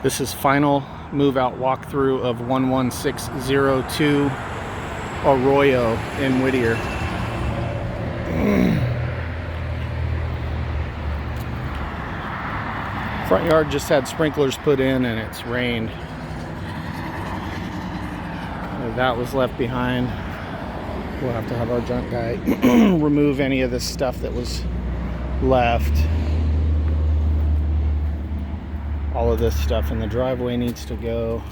This is final move out walkthrough of 11602 Arroyo in Whittier. Front yard just had sprinklers put in and it's rained. That was left behind. We'll have to have our junk guy remove any of this stuff that was left. All of this stuff in the driveway needs to go.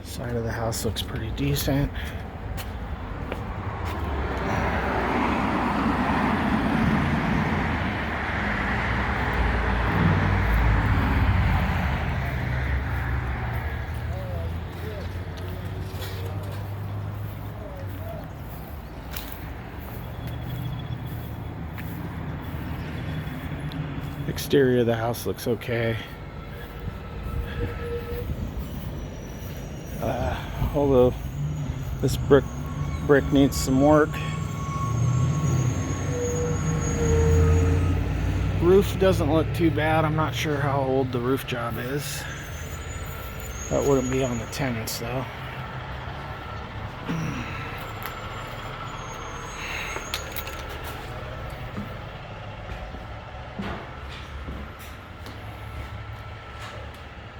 Side of the house looks pretty decent. Exterior of the house looks okay. Although this brick needs some work. Roof doesn't look too bad. I'm not sure how old the roof job is. That wouldn't be on the tenants though.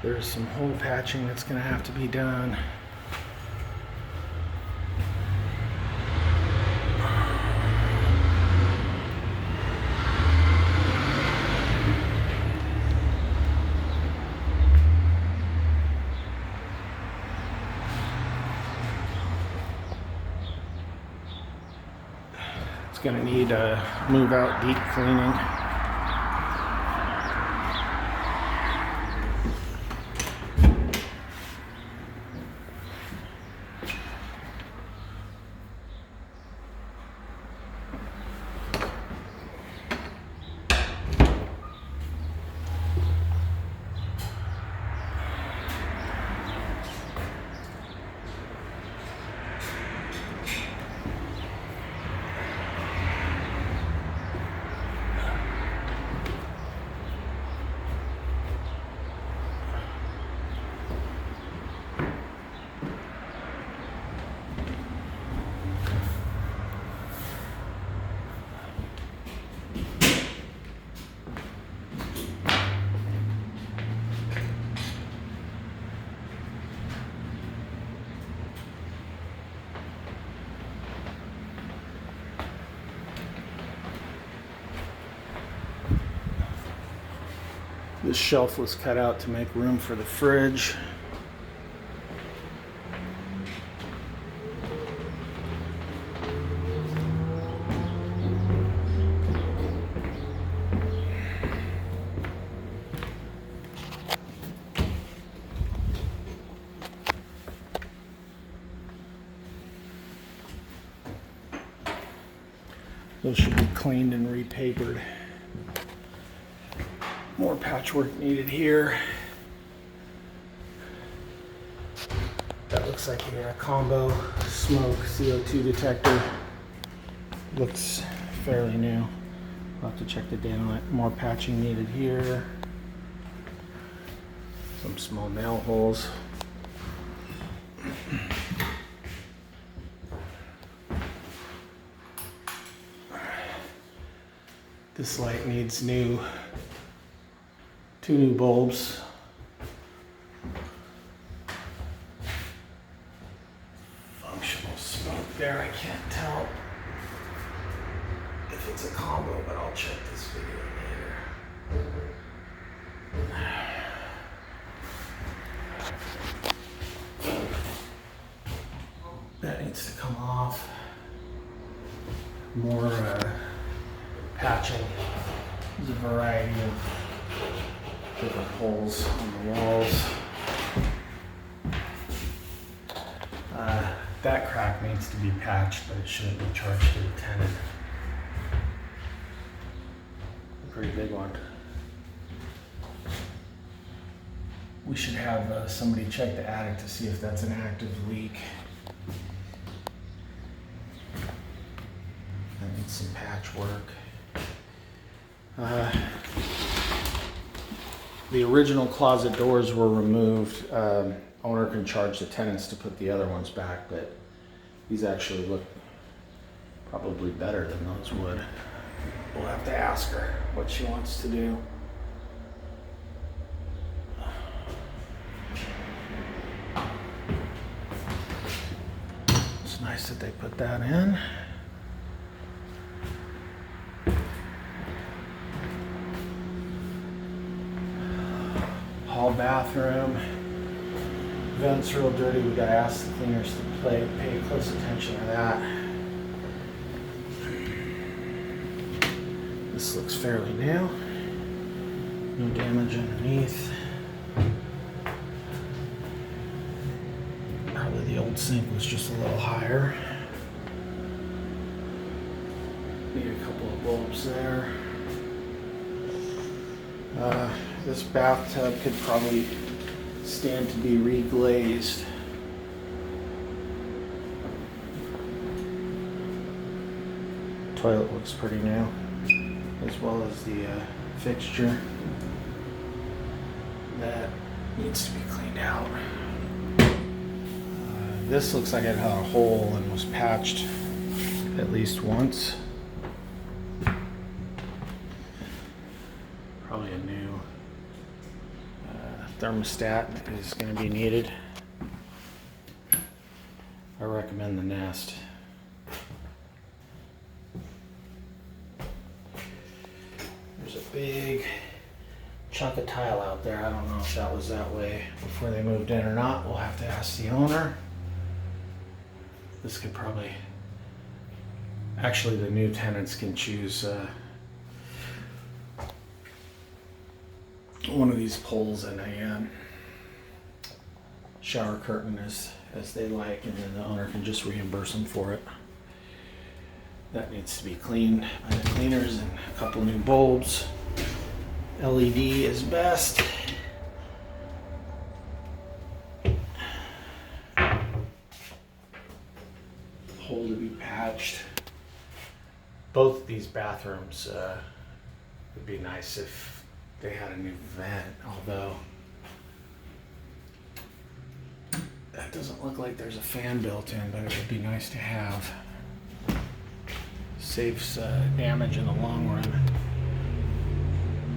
There's some hole patching that's going to have to be done. It's going to need a move out deep cleaning. This shelf was cut out to make room for the fridge. Those should be cleaned and repapered. More patchwork needed here. That looks like a combo smoke CO2 detector. Looks fairly new. We'll have to check the date on it. More patching needed here. Some small nail holes. This light needs two new bulbs. Functional smoke there. I can't tell if it's a combo, but I'll check this video later. That needs to come off. More patching. There's a variety of different holes on the walls. That crack needs to be patched, but it shouldn't be charged to the tenant. A pretty big one. We should have somebody check the attic to see if that's an active leak. That needs some patchwork. The original closet doors were removed. Owner can charge the tenants to put the other ones back, but these actually look probably better than those would. We'll have to ask her what she wants to do. It's nice that they put that in. Hall bathroom. Vents real dirty. We gotta ask the cleaners to pay close attention to that. This looks fairly new. No damage underneath. Probably the old sink was just a little higher. Need a couple of bulbs there. This bathtub could probably stand to be reglazed. Toilet looks pretty new, as well as the fixture. That needs to be cleaned out. This looks like it had a hole and was patched at least once. Probably a new thermostat is going to be needed. I recommend the Nest. There's a big chunk of tile out there. I don't know if that was that way before they moved in or not. We'll have to ask the owner. This could probably, actually the new tenants can choose one of these poles and a shower curtain as they like, and then the owner can just reimburse them for it. That needs to be cleaned by the cleaners, and a couple new bulbs. LED is best. Hole to be patched. Both of these bathrooms would be nice if they had a new vent, although that doesn't look like there's a fan built in, but it would be nice to have. Saves damage in the long run.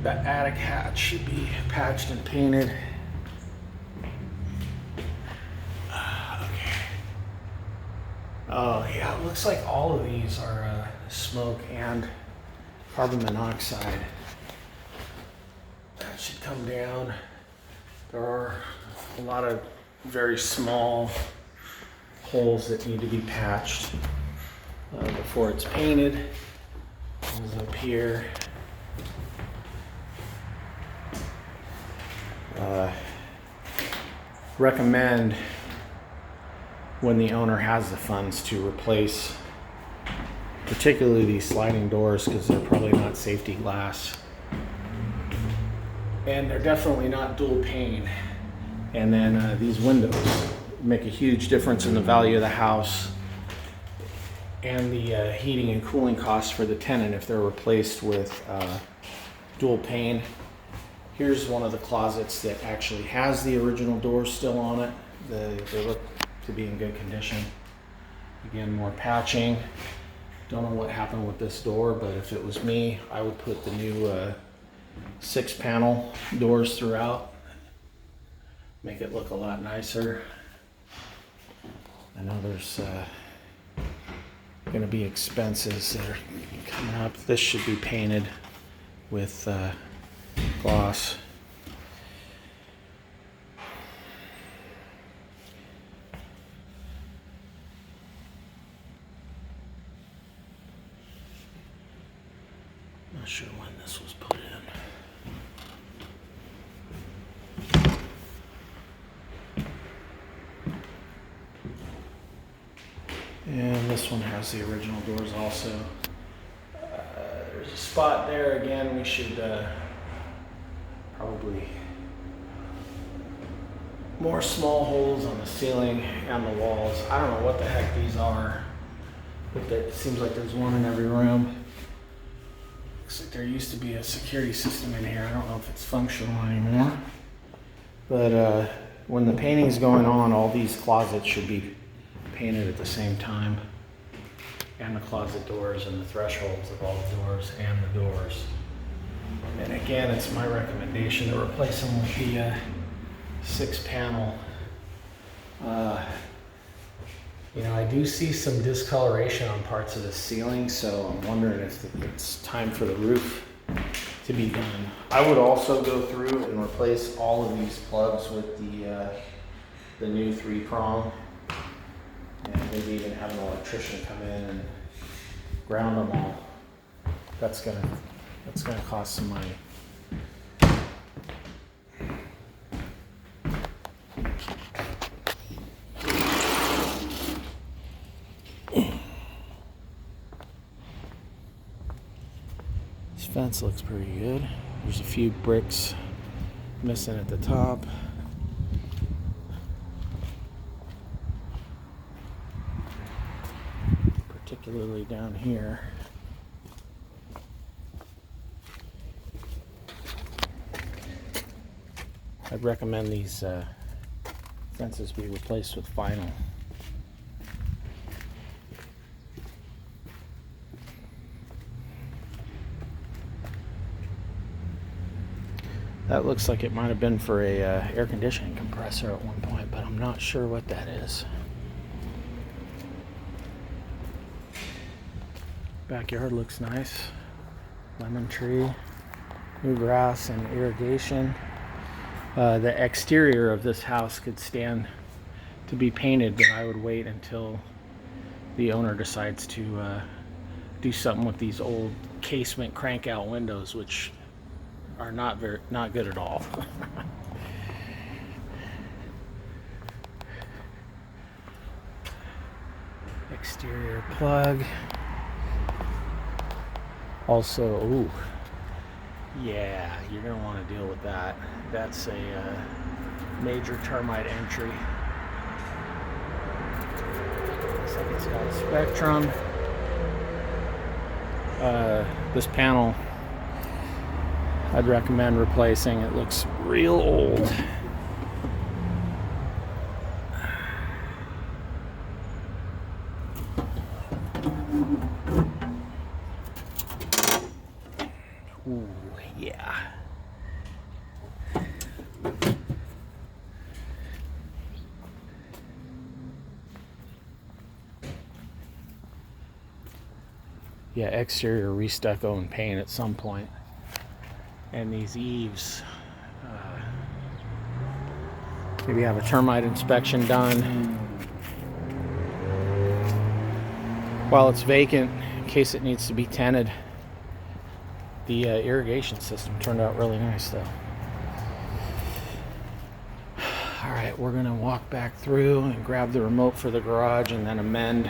That attic hatch should be patched and painted. Okay. Oh yeah, it looks like all of these are smoke and carbon monoxide. That should come down. There are a lot of very small holes that need to be patched before it's painted. One's up here. Recommend when the owner has the funds to replace particularly these sliding doors, because they're probably not safety glass, and they're definitely not dual pane. And then these windows make a huge difference in the value of the house and the heating and cooling costs for the tenant if they're replaced with dual pane. Here's one of the closets that actually has the original door still on it. They look to be in good condition. Again, more patching. Don't know what happened with this door, but if it was me, I would put the new 6-panel doors throughout. Make it look a lot nicer. I know there's going to be expenses that are coming up. This should be painted with gloss. Not sure when this was put in. And this one has the original doors also. There's a spot there again. We should probably more small holes on the ceiling and the walls. I don't know what the heck these are, but it seems like there's one in every room Looks like there used to be a security system in here. I don't know if it's functional anymore. But when the painting's going on, all these closets should be painted at the same time. And the closet doors and the thresholds of all the doors and the doors. And again, it's my recommendation to replace them with the 6-panel. You know, I do see some discoloration on parts of the ceiling, so I'm wondering if it's time for the roof to be done. I would also go through and replace all of these plugs with the new 3-prong, and maybe even have an electrician come in and ground them all. That's gonna cost some money. This fence looks pretty good. There's a few bricks missing at the top. Particularly down here. I'd recommend these fences be replaced with vinyl. That looks like it might have been for a air conditioning compressor at one point, but I'm not sure what that is. Backyard looks nice. Lemon tree, new grass and irrigation. The exterior of this house could stand to be painted, but I would wait until the owner decides to do something with these old casement crank out windows, which are not good at all. Exterior plug. Also, ooh, yeah, you're gonna want to deal with that. That's a major termite entry. Looks like it's got a spectrum. This panel I'd recommend replacing. It looks real old. Ooh, yeah. Yeah, exterior restucco and paint at some point. And these eaves, maybe have a termite inspection done while it's vacant in case it needs to be tented. The irrigation system turned out really nice though. Alright, we're gonna walk back through and grab the remote for the garage and then amend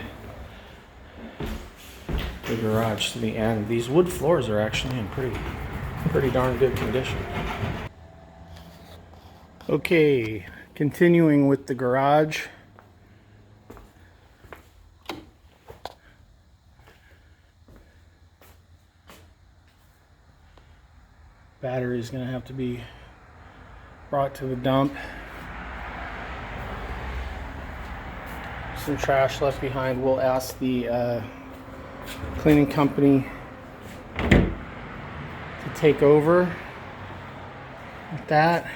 the garage to the end. These wood floors are actually in pretty darn good condition. Okay, continuing with the garage. Battery is going to have to be brought to the dump. Some trash left behind. We'll ask the cleaning company to take over with that.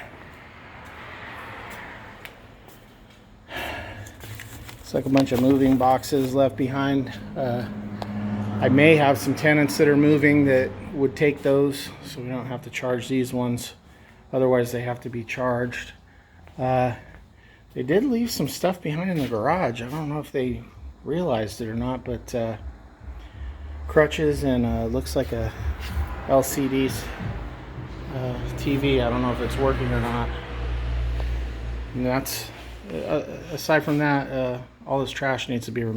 It's like a bunch of moving boxes left behind. I may have some tenants that are moving that would take those, so we don't have to charge these ones. Otherwise they have to be charged. They did leave some stuff behind in the garage. I don't know if they realized it or not, but crutches and looks like a LCD TV. I don't know if it's working or not. And that's aside from that, all this trash needs to be removed.